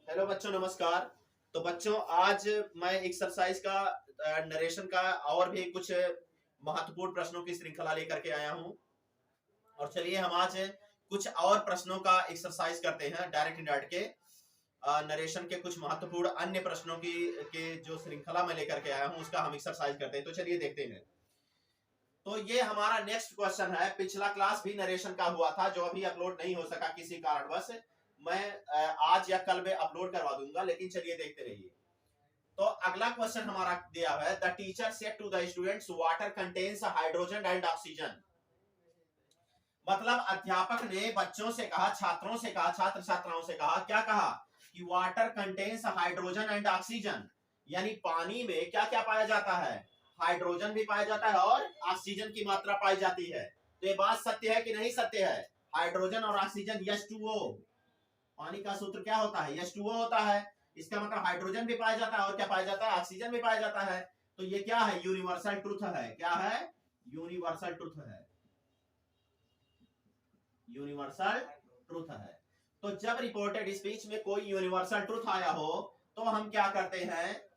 Hello बच्चों, नमस्कार। तो बच्चों, आज मैं एक्सरसाइज का नरेशन का और भी कुछ महत्वपूर्ण प्रश्नों की श्रृंखला लेकर के आया हूं। और चलिए हम आज कुछ और प्रश्नों का एक्सरसाइज करते हैं, डायरेक्ट इनडायरेक्ट के नरेशन के कुछ महत्वपूर्ण अन्य प्रश्नों की के जो श्रृंखला मैं लेकर के आया हूं उसका हम एक्सरसाइज करते हैं। तो चलिए देखते हैं। तो ये हमारा नेक्स्ट क्वेश्चन है। पिछला क्लास भी नरेशन का हुआ था जो अभी अपलोड नहीं हो सका किसी कारणवश। मैं आज या कल में अपलोड करवा दूंगा, लेकिन चलिए देखते रहिए। तो अगला क्वेश्चन हमारा दिया है, the teacher said to the students water contains hydrogen and oxygen. मतलब अध्यापक ने बच्चों से कहा, छात्रों से कहा, छात्र छात्राओं से कहा, क्या कहा कि water contains hydrogen and oxygen, यानी पानी में क्या क्या पाया जाता है, हाइड्रोजन भी पाया जाता है और ऑक्सीजन की मात्रा पाई जाती है। तो ये बात सत्य है कि नहीं सत्य है? हाइड्रोजन और ऑक्सीजन H2O, पानी का सूत्र क्या होता है? H2O होता है। इसका मतलब हाइड्रोजन भी पाया जाता है और क्या पाया जाता है, ऑक्सीजन भी पाया जाता है। तो ये क्या है? यूनिवर्सल ट्रुथ है। क्या है? यूनिवर्सल ट्रुथ है। यूनिवर्सल ट्रुथ है। तो जब रिपोर्टेड स्पीच में कोई यूनिवर्सल ट्रुथ आया हो तो हम क्या करते हैं,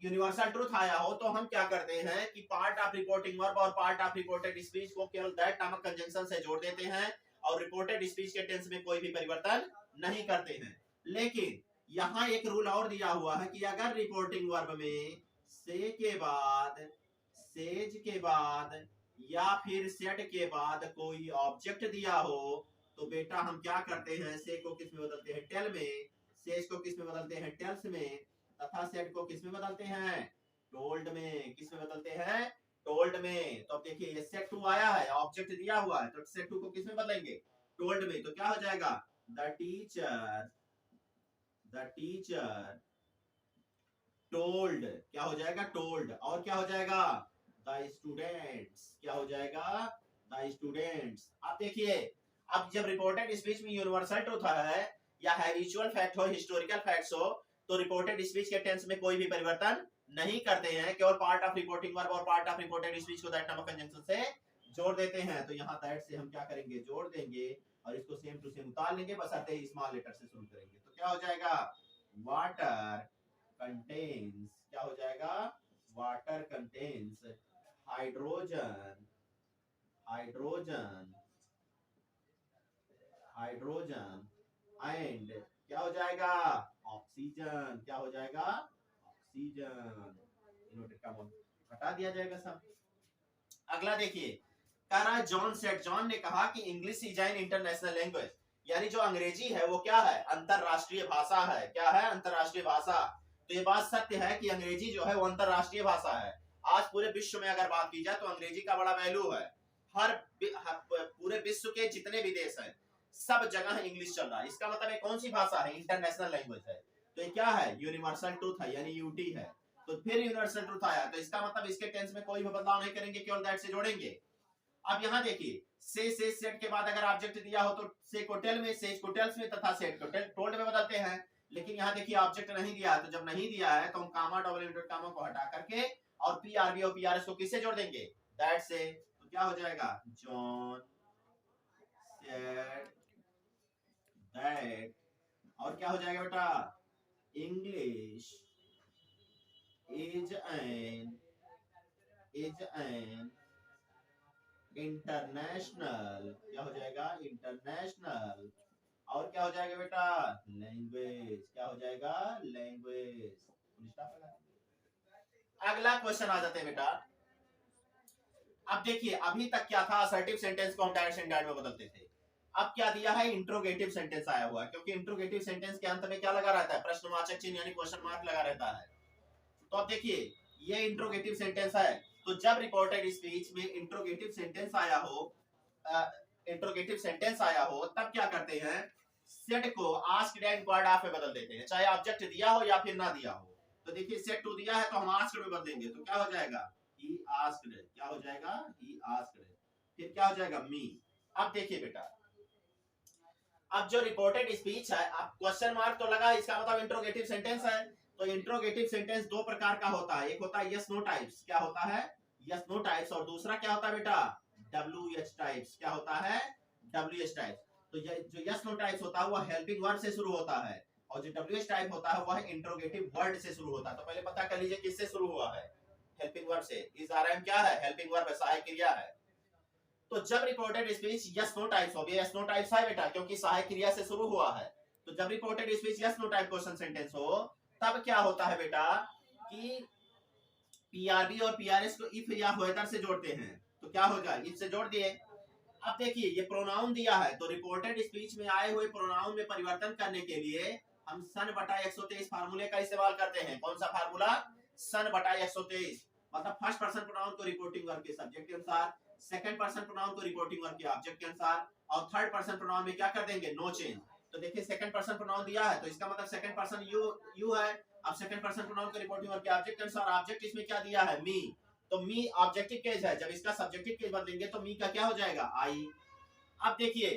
यूनिवर्सल ट्रुथ आया हो तो हम क्या करते हैं कि पार्ट ऑफ रिपोर्टिंग वर्ब और पार्ट ऑफ रिपोर्टेड स्पीच को केवल दैट नामक कंजंक्शन से जोड़ देते हैं और रिपोर्टेड स्पीच के टेंस में कोई भी परिवर्तन नहीं करते हैं। लेकिन यहां एक रूल और दिया हुआ है कि अगर रिपोर्टिंग वर्ब में से के बाद, सेज के बाद या फिर सेट के बाद कोई ऑब्जेक्ट दिया हो तो बेटा हम क्या करते हैं, से को किस में बदलते हैं? टेल में। सेज को किस में बदलते हैं? टेल्स में। तथा सेट को किस में बदलते हैं? टोल्ड में। किस में बदलते हैं? टोल्ड में। तो अब देखिए ये सेट टू आया है, ऑब्जेक्ट दिया हुआ है, तो सेट टू को किस में बदलेंगे? टोल्ड में। तो क्या हो जाएगा? The teacher told. क्या हो जाएगा? टोल्ड। और क्या हो जाएगा? The students. क्या हो जाएगा? The students. अब देखिए, अब जब रिपोर्टेड स्पीच में यूनिवर्सल ट्रुथ है या हैबिचुअल फैक्ट हो, हिस्टोरिकल फैक्ट्स हो, तो रिपोर्टेड स्पीच के टेंस में कोई भी परिवर्तन नहीं करते हैं, केवल पार्ट ऑफ रिपोर्टिंग वर्ब और पार्ट ऑफ रिपोर्टेड स्पीच को दैट नामक कंजंक्शन से जोड़ देते हैं। तो यहाँ दैट से हम क्या करेंगे? जोड़ देंगे और इसको सेम टू सेम उतार लेंगे, बशर्ते स्मॉल लेटर से शुरू करेंगे। तो क्या हो जाएगा? Water contains. क्या हो जाएगा? Water contains hydrogen, hydrogen, hydrogen and क्या हो जाएगा? ऑक्सीजन। क्या हो जाएगा? ऑक्सीजन। इन्वर्टेड कॉमा हटा दिया जाएगा सब। अगला देखिए, करा जॉन सेट, जॉन ने कहा कि English is an international language, यानी जो अंग्रेजी है वो क्या है? अंतरराष्ट्रीय भाषा है। क्या है? अंतरराष्ट्रीय भाषा। तो ये बात सत्य है कि अंग्रेजी जो है वो अंतरराष्ट्रीय भाषा है। आज पूरे विश्व में अगर बात की जाए तो अंग्रेजी का बड़ा वैल्यू है। हर पूरे विश्व के जितने भी देश हैं सब जगह इंग्लिश चल रहा है। इसका मतलब ये कौन सी भाषा है? इंटरनेशनल लैंग्वेज है। तो ये क्या है? यूनिवर्सल ट्रुथ है, यानी यूटी है। तो फिर यूनिवर्सल ट्रुथ आया, तो इसका मतलब इसके टेंस में कोई भी बदलाव नहीं करेंगे, केवल दैट से जोड़ेंगे। अब यहाँ देखिए, से सेट के बाद अगर ऑब्जेक्ट दिया हो तो से को टेल में, सेज को टेल्स में तथा सेट को टोल्ड में बदलते हैं। लेकिन यहाँ देखिए ऑब्जेक्ट नहीं दिया है, तो जब नहीं दिया है तो हम कामा, डबल इनवर्टेड कामा को हटा करके और पीआरबी और पीआरएस को किससे जोड़ देंगे? दैट से। तो क्या हो जाएगा? John said that. और क्या हो जाएगा बेटा? English is an international. क्या हो जाएगा? इंटरनेशनल। और क्या हो जाएगा बेटा? लैंग्वेज। क्या हो जाएगा? लैंग्वेज। अगला क्वेश्चन आ जाते हैं बेटा। अब देखिए, अभी तक क्या था? असर्टिव सेंटेंस को हम डायरेक्ट इनडायरेक्ट में बदलते थे। अब क्या दिया है? इंट्रोगेटिव सेंटेंस आया हुआ है, क्योंकि इंट्रोगेटिव सेंटेंस के अंत में क्या लगा रहता है? प्रश्नवाचक चिन्ह यानी क्वेश्चन मार्क लगा रहता है। तो अब देखिए, ये इंट्रोगेटिव सेंटेंस है। तो जब रिपोर्टेड स्पीच में इंट्रोगेटिव सेंटेंस आया हो, इंट्रोगेटिव सेंटेंस आया हो, तब क्या करते हैं? सेट को आस्क्ड एंड इंक्वायर्ड ऑफ में बदल देते हैं, चाहे ऑब्जेक्ट दिया हो या फिर ना दिया हो। तो देखिए, सेट टू दिया है तो हम आस्क्ड में बदलेंगे, तो क्या हो जाएगा? He asked. क्या हो जाएगा? He asked. फिर क्या हो जाएगा? मी। अब देखिए बेटा, अब जो रिपोर्टेड स्पीच है, अब क्वेश्चन मार्क तो लगा, इसका मतलब इंट्रोगेटिव सेंटेंस है। तो इंट्रोगेटिव सेंटेंस दो प्रकार का होता है, एक होता है यस नो टाइप्स। क्या होता है? Yes no types. और दूसरा क्या होता है बेटा? W H types. क्या होता है? W H types. तो जो यस नो टाइप्स होता है वो हेल्पिंग वर्ब से शुरू होता है, और जो WH टाइप होता है वह इंट्रोगेटिव वर्ड से शुरू होता है। तो पहले पता कर लीजिए किससे शुरू हुआ है, हेल्पिंग वर्ब से। इस RM क्या है, हेल्पिंग वर्ब है, सहायक क्रिया है। तो जब reported speech yes no types हो, यस नो टाइप्स है बेटा क्योंकि सहायक क्रिया से शुरू हुआ है। तो जब reported speech yes no type question sentence हो तब क्या होता है बेटा कि PRB और PRS को इफ या व्हेदर से जोड़ते हैं। तो क्या होगा, इफ से जोड़ दिए। अब देखिए ये प्रोनाउन दिया है तो रिपोर्टेड स्पीच में आए हुए प्रोनाउन में परिवर्तन करने के लिए हम सन बटा 123 फार्मूले का इस्तेमाल करते हैं। कौन सा फार्मूला, सन बटा 123। मतलब फर्स्ट पर्सन प्रोनाउन को रिपोर्टिंग वर्ब के सब्जेक्ट के अनुसार, सेकंड पर्सन प्रोनाउन को रिपोर्टिंग वर्ब के ऑब्जेक्ट के अनुसार, और थर्ड पर्सन प्रोनाउन में क्या कर देंगे, नो चेंज। तो देखिए सेकंड पर्सन प्रोनाउन दिया है तो इसका मतलब सेकंड पर्सन यू है। अब सेकंड पर्सन प्रोनाउन को रिपोर्टिंग वर्ब के ऑब्जेक्ट के अनुसार, ऑब्जेक्ट इसमें क्या दिया है, मी। तो मी ऑब्जेक्टिव केस है, जब इसका सब्जेक्टिव केस बदलेंगे तो मी का क्या हो जाएगा, आई। अब देखिए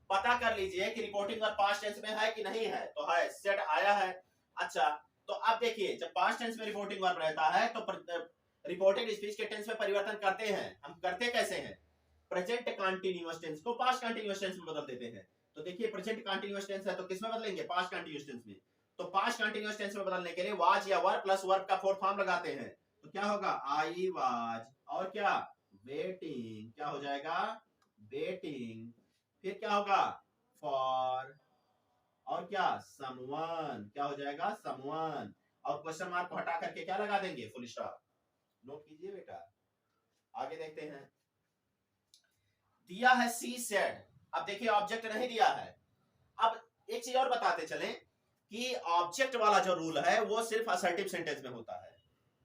पता कर लीजिए कि रिपोर्टिंग वर्ब पास्ट टेंस में है कि नहीं है, तो है, सेड आया है। अच्छा तो अब देखिए जब पास्ट टेंस में रिपोर्टिंग वर्ब रहता है तो रिपोर्टेड स्पीच के टेंस में परिवर्तन करते हैं। हम करते कैसे हैं, प्रेजेंट कंटीन्यूअस टेंस को पास्ट कंटीन्यूअस टेंस में बदल देते हैं। तो देखिए प्रेजेंट कंटीन्यूअस टेंस है तो किस में बदलेंगे, पास्ट कंटीन्यूअस टेंस में। तो पास्ट कंटीन्यूअस टेंस में बदलने के लिए वाज या वर प्लस वर्ब का फोर्थ फॉर्म लगाते हैं। तो क्या होगा, आई वाज, और क्या, वेटिंग, क्या हो जाएगा, वेटिंग। फिर क्या होगा, फॉर, और क्या, समवन, क्या हो जाएगा, समवन। और क्वेश्चन मार्क को हटा करके क्या लगा देंगे, फुल स्टॉप। नोट कीजिए बेटा, आगे देखते हैं। दिया है सी सेड, अब देखिए ऑब्जेक्ट नहीं दिया है। अब एक चीज और बताते चलें कि ऑब्जेक्ट वाला जो रूल है वो सिर्फ असर्टिव सेंटेंस में होता है।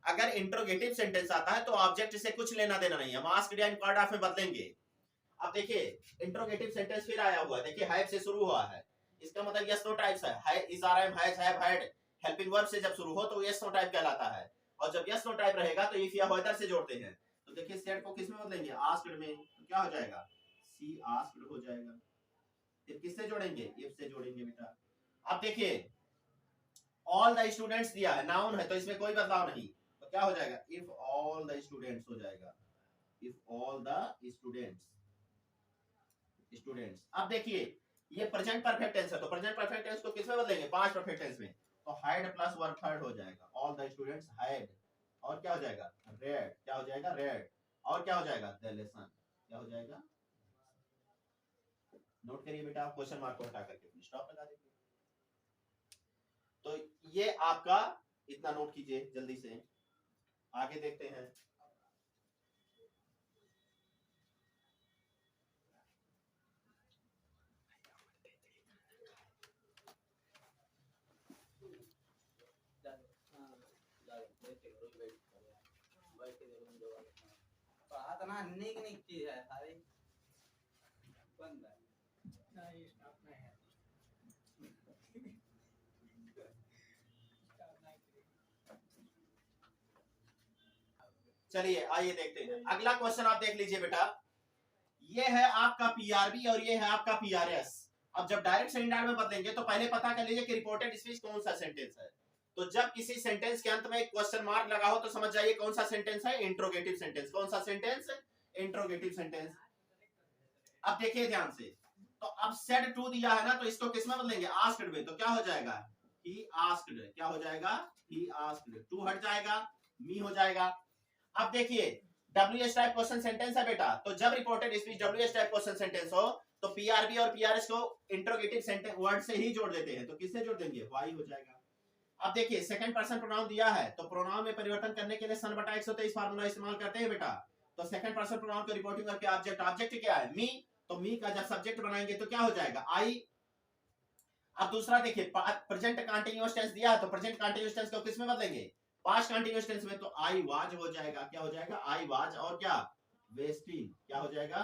अगर इंट्रोगेटिव सेंटेंस आता है तो ऑब्जेक्ट से कुछ लेना देना नहीं है, हम आस्क्ड या इंक्वायर्ड ऑफ में बदलेंगे। अब देखिए इंट्रोगेटिव सेंटेंस फिर आया हुआ है, देखिए हैव से शुरू हुआ है, इसका मतलब यस नो टाइप्स है, is are am has have had, helping verb से जब शुरू हो तो यस नो टाइप कहलाता है। और जब यस नो टाइप रहेगा तो इफ या व्हेदर से जोड़ते हैं। तो देखिए सेड को किस में बदलेंगे, आस्क्ड में, तो क्या हो जाएगा, सी आस्क्ड हो जाएगा। फिर किससे जोड़ेंगे, इफ से जोड़ेंगे बेटा। अब देखिए ऑल द स्टूडेंट्स दिया है, नाउन है तो इसमें कोई बदलाव नहीं, तो क्या हो जाएगा, इफ ऑल द स्टूडेंट्स हो जाएगा, इफ ऑल द स्टूडेंट्स। अब देखिए ये प्रेजेंट परफेक्ट टेंस है तो प्रेजेंट परफेक्ट टेंस को किस में बदलेंगे, पास्ट परफेक्ट टेंस में। तो हैड प्लस वर्ब थर्ड हो जाएगा, ऑल द स्टूडेंट्स हैड, और क्या हो जाएगा, रेड, क्या हो जाएगा, रेड, और क्या हो जाएगा, द लेसन, क्या हो जाएगा। नोट करिए बेटा, आप क्वेश्चन मार्क को हटा करके फुल स्टॉप लगा देंगे। तो ये आपका इतना नोट कीजिए जल्दी से, आगे देखते हैं। ना निक निक चीज है सारी बंद है ना, ये स्टॉप में है। चलिए आइए देखते हैं अगला क्वेश्चन, आप देख लीजिए बेटा। ये है आपका PRB और ये है आपका PRS। अब जब डायरेक्ट सेंडेड में बदलेंगे तो पहले पता कर लीजिए कि रिपोर्टेड स्पीच कौन सा सेंटेंस है। तो जब किसी सेंटेंस के अंत में एक क्वेश्चन मार्क लगा हो तो समझ जाइए कौन सा सेंटेंस है, इंट्रोगेटिव सेंटेंस। कौन सा सेंटेंस, इंट्रोगेटिव सेंटेंस। अब देखिए ध्यान से, तो अब सेड टू दिया है ना तो इसको किस में बदलेंगे, आस्क्ड में। तो क्या हो जाएगा, ही आस्क्ड, क्या हो जाएगा, ही आस्क्ड, टू हट जाएगा, मी हो जाएगा। अब देखिए WH टाइप क्वेश्चन सेंटेंस है बेटा, तो जब reported speech WH type question sentence हो तो PRB और PRS को इंट्रोगेटिव सेंटेंस वर्ड से ही जोड़ देते हैं। तो किससे जोड़ देंगे, वाई हो जाएगा। अब देखिए सेकंड पर्सन प्रोनाउन दिया है तो प्रोनाउन में परिवर्तन करने के लिए सन बटा 123 फार्मूला इस्तेमाल करते हैं बेटा। तो सेकंड पर्सन प्रोनाउन को रिपोर्टिंग करके ऑब्जेक्ट, ऑब्जेक्ट क्या है, मी। तो मी का जब सब्जेक्ट बनाएंगे तो क्या हो जाएगा, आई। अब दूसरा देखिए प्रेजेंट कंटीन्यूअस टेंस दिया है तो प्रेजेंट कंटीन्यूअस टेंस को किस में बदलेंगे, पास्ट कंटीन्यूअस टेंस में। तो आई वाज हो जाएगा, क्या हो जाएगा, आई वाज, और क्या, वेस्टिंग, क्या हो जाएगा,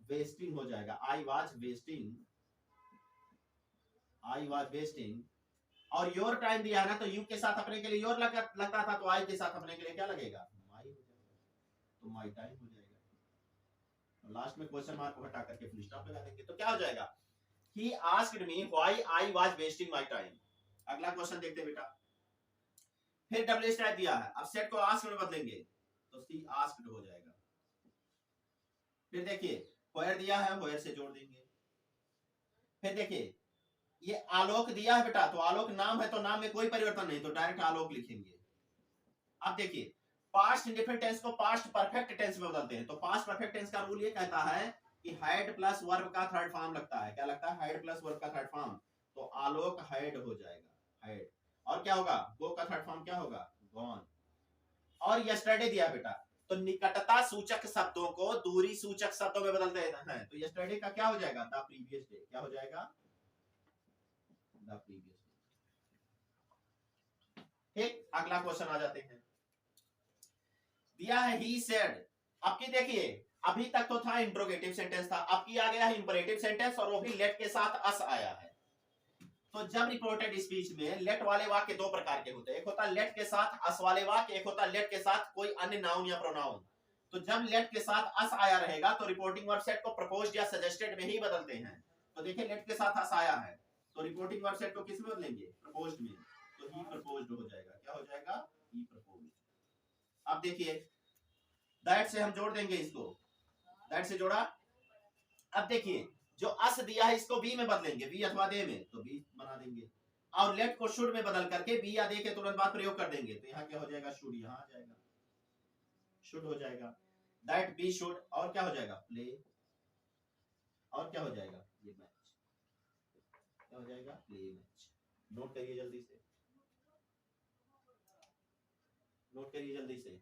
वेस्टिंग हो जाएगा, I was wasting, I was wasting. और योर टाइम दिया है ना तो यू के साथ अपने के लिए योर लगता था तो आई के साथ अपने के लिए क्या लगेगा, माई हो जाएगा, तो माई टाइम हो जाएगा। लास्ट में क्वेश्चन मार्क को हटा करके फुल स्टॉप लगा देंगे तो क्या हो जाएगा, he asked me why I was wasting my time। अगला क्वेश्चन देखते हैं बेटा। फिर WH टाइप दिया है, अब सेट को आस्क्ड में बदलेंगे तो सी आस्क्ड हो जाएगा। फिर देखिए where दिया है, where से जोड़ देंगे। फिर देखिए ये आलोक दिया है बेटा, तो आलोक नाम है तो नाम में कोई परिवर्तन नहीं, तो डायरेक्ट आलोक लिखेंगे। अब देखिए पास्ट इंडेफिनिट टेंस को पास्ट परफेक्ट टेंस में बदलते हैं। तो पास्ट परफेक्ट टेंस का रूल ये कहता है कि हैड प्लस वर्ब का थर्ड फॉर्म लगता है। क्या लगता है? हैड प्लस वर्ब का थर्ड फॉर्म। तो आलोक हैड हो जाएगा, हैड। और क्या होगा? गो का थर्ड फॉर्म क्या होगा? गॉन। और यस्टरडे दिया बेटा, तो निकटता सूचक शब्दों को दूरी सूचक शब्दों में बदल देना है। तो यस्टरडे का क्या हो जाएगा? The previous day. क्या हो जाएगा? The previous day. ठीक, अगला क्वेश्चन आ जाते हैं। दिया है ही सेड। आपकी देखिए अभी तक तो था इंट्रोगेटिव सेंटेंस था, अब की आ गया है इंपरेटिव सेंटेंस और वो भी लेट के साथ अस आया है। तो जब रिपोर्टेड स्पीच में लेट वाले वाक्य दो प्रकार के होते हैं, एक होता है लेट के साथ अस वाले वाक्य, एक होता है लेट के साथ कोई अन्य नाउन या प्रोनाउन। तो जब लेट के साथ अस आया रहेगा तो रिपोर्टिंग वर्ब सेट को प्रपोज्ड या सजेस्टेड में ही बदलते हैं। तो देखिए लेट के साथ अस आया है तो रिपोर्टिंग वर्ब सेट को किस में बदलेंगे? प्रपोज्ड में। तो ही प्रपोज्ड हो जाएगा। क्या हो जाएगा? ही प्रपोज्ड। अब देखिए दैट से हम जोड़ देंगे इसको, दैट से जोड़ा। अब देखिए जो अस दिया है इसको बी में बदलेंगे, बी अथवा दे में, तो बी बना देंगे। और लेट को शुड में बदल करके बी या दे के तुरंत बाद प्रयोग कर देंगे। तो यहाँ क्या हो जाएगा? शुड। यहाँ आ जाएगा शुड हो जाएगा। That be should. और क्या हो जाएगा? प्ले। और क्या हो जाएगा? ये मैच। क्या हो जाएगा? Play match. नोट करिए जल्दी से, नोट करिए जल्दी से।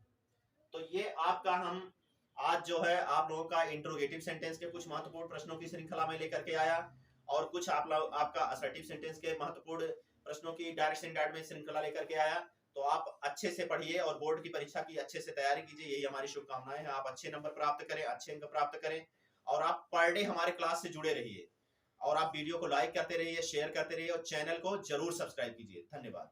तो ये आपका हम आज जो है आप लोगों का इंट्रोगेटिव सेंटेंस के कुछ महत्वपूर्ण प्रश्नों की श्रृंखला में लेकर के आया, और कुछ आपका असर्टिव सेंटेंस के महत्वपूर्ण प्रश्नों की डायरेक्ट इनडायरेक्ट में श्रृंखला लेकर के आया। तो आप अच्छे से पढ़िए और बोर्ड की परीक्षा की अच्छे से तैयारी कीजिए, यही हमारी शुभकामनाएं हैं। आप अच्छे नंबर प्राप्त करें, अच्छे अंक प्राप्त करें, और आप पर डे हमारे क्लास से जुड़े रहिए, और आप वीडियो को लाइक करते रहिए, शेयर करते रहिए, और चैनल को जरूर सब्सक्राइब कीजिए। धन्यवाद।